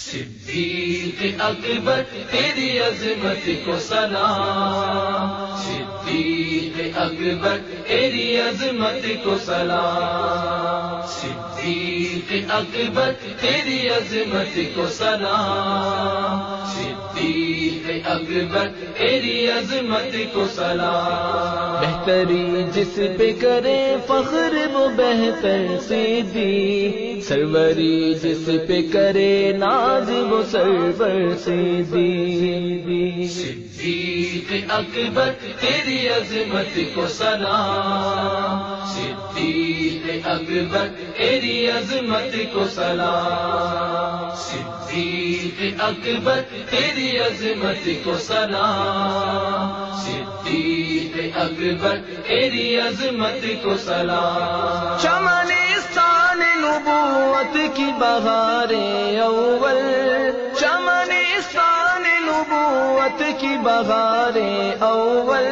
صدیق اکبر تیری عظمت کو سلام، صدیق اکبر تیری عظمت کو سلام، صدیق اکبر تیری عظمت کو سلام، صدیق اکبر تیری عظمت کو سلام۔ بہتری جس پہ کرے فخر وہ بہتر صدیق، سروری جس پہ کرے ناز وہ سرور صدیق۔ صدیق اکبر تیری عظمت کو سلام، صدیق اکبر تیری عظمت کو سلام، صدیق اکبر تیری عظمت کو سلام، صدیق اکبر تیری عظمت کو سلام۔ چمنستان نبوت کی بہاریں اول، چمنستان نبوت کی بہاریں اول،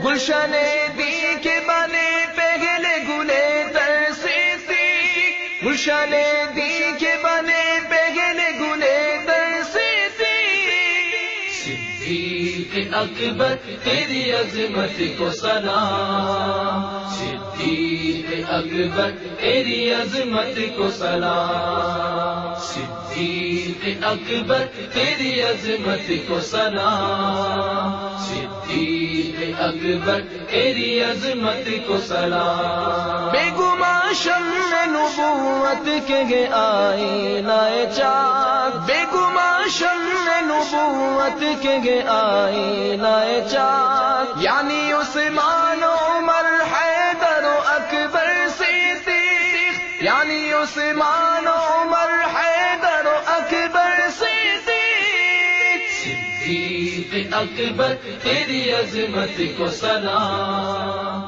گلشن دی کے بنے پہلے گلے تر صدیق، گلشن دی کے بنے پہلے گلے تر صدیق۔ صدیق اکبر تیری عظمت کو سلام، صدیق اکبر تیری عظمت کو سلام، صدیق اکبر تیری عظمت کو سلام، صدیق اکبر تیری عظمت کو سلام۔ بے گماں شمع نبوت کے آئینہ چاک، بے گماں شمع نبوت کے آئینہ چاک، یعنی عثمان عمر حیدر و اکبر صدیق، یعنی عثمان عمر حیدر و اکبر صدیق۔ صدیق اکبر تیری عظمت کو سلام،